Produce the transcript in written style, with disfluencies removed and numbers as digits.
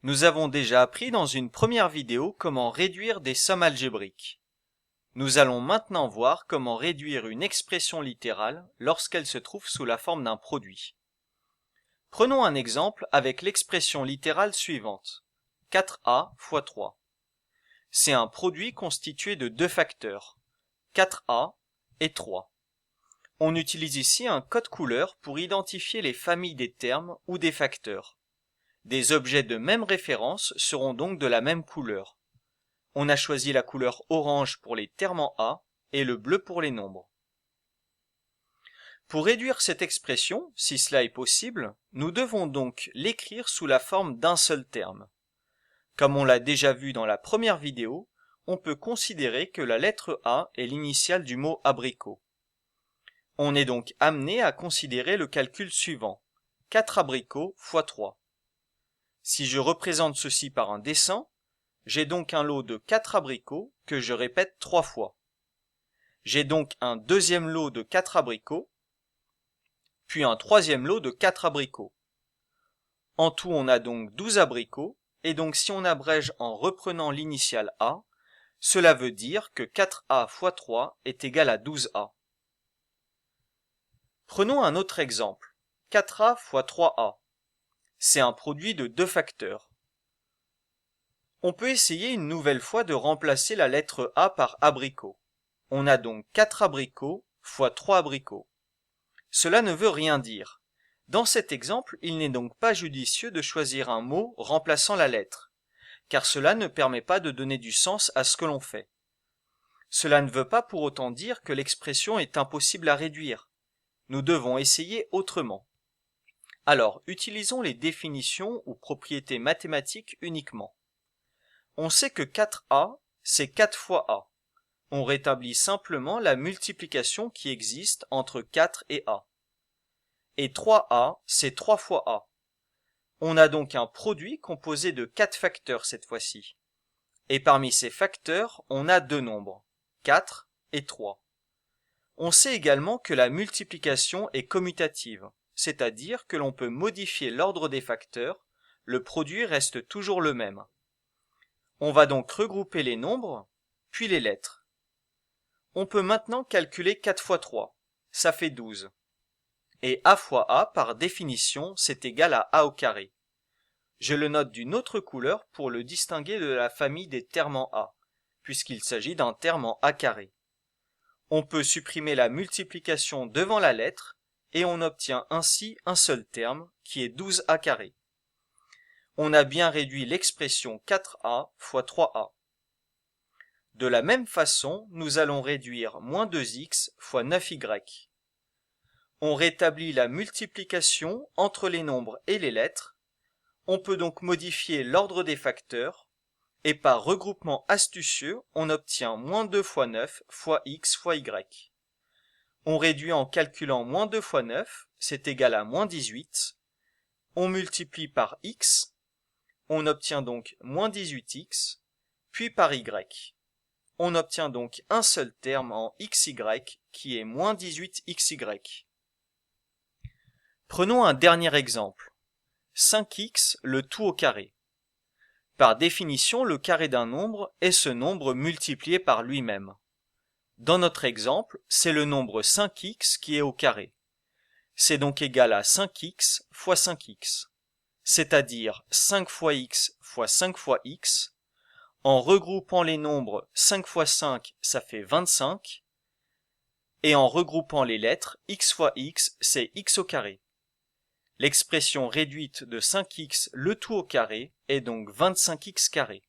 Nous avons déjà appris dans une première vidéo comment réduire des sommes algébriques. Nous allons maintenant voir comment réduire une expression littérale lorsqu'elle se trouve sous la forme d'un produit. Prenons un exemple avec l'expression littérale suivante, 4a fois 3. C'est un produit constitué de deux facteurs, 4a et 3. On utilise ici un code couleur pour identifier les familles des termes ou des facteurs. Des objets de même référence seront donc de la même couleur. On a choisi la couleur orange pour les termes en A et le bleu pour les nombres. Pour réduire cette expression, si cela est possible, nous devons donc l'écrire sous la forme d'un seul terme. Comme on l'a déjà vu dans la première vidéo, on peut considérer que la lettre A est l'initiale du mot abricot. On est donc amené à considérer le calcul suivant, 4 abricots fois 3. Si je représente ceci par un dessin, j'ai donc un lot de 4 abricots que je répète 3 fois. J'ai donc un deuxième lot de 4 abricots, puis un troisième lot de 4 abricots. En tout, on a donc 12 abricots, et donc si on abrège en reprenant l'initiale A, cela veut dire que 4A fois 3 est égal à 12A. Prenons un autre exemple, 4A fois 3A. C'est un produit de deux facteurs. On peut essayer une nouvelle fois de remplacer la lettre A par abricot. On a donc 4 abricots fois 3 abricots. Cela ne veut rien dire. Dans cet exemple, il n'est donc pas judicieux de choisir un mot remplaçant la lettre, car cela ne permet pas de donner du sens à ce que l'on fait. Cela ne veut pas pour autant dire que l'expression est impossible à réduire. Nous devons essayer autrement. Alors, utilisons les définitions ou propriétés mathématiques uniquement. On sait que 4A, c'est 4 fois A. On rétablit simplement la multiplication qui existe entre 4 et A. Et 3A, c'est 3 fois A. On a donc un produit composé de 4 facteurs cette fois-ci. Et parmi ces facteurs, on a deux nombres, 4 et 3. On sait également que la multiplication est commutative, c'est-à-dire que l'on peut modifier l'ordre des facteurs, le produit reste toujours le même. On va donc regrouper les nombres, puis les lettres. On peut maintenant calculer 4 fois 3, ça fait 12. Et A fois A, par définition, c'est égal à A au carré. Je le note d'une autre couleur pour le distinguer de la famille des termes en A, puisqu'il s'agit d'un terme en A carré. On peut supprimer la multiplication devant la lettre, et on obtient ainsi un seul terme, qui est 12A carré. On a bien réduit l'expression 4A fois 3A. De la même façon, nous allons réduire moins 2x fois 9y. On rétablit la multiplication entre les nombres et les lettres. On peut donc modifier l'ordre des facteurs, et par regroupement astucieux, on obtient moins 2 fois 9 fois x fois y. On réduit en calculant moins 2 fois 9, c'est égal à moins 18. On multiplie par x, on obtient donc moins 18x, puis par y. On obtient donc un seul terme en xy qui est moins 18xy. Prenons un dernier exemple. 5x le tout au carré. Par définition, le carré d'un nombre est ce nombre multiplié par lui-même. Dans notre exemple, c'est le nombre 5x qui est au carré. C'est donc égal à 5x fois 5x, c'est-à-dire 5 fois x fois 5 fois x. En regroupant les nombres 5 fois 5, ça fait 25. Et en regroupant les lettres, x fois x, c'est x au carré. L'expression réduite de 5x le tout au carré est donc 25x carré.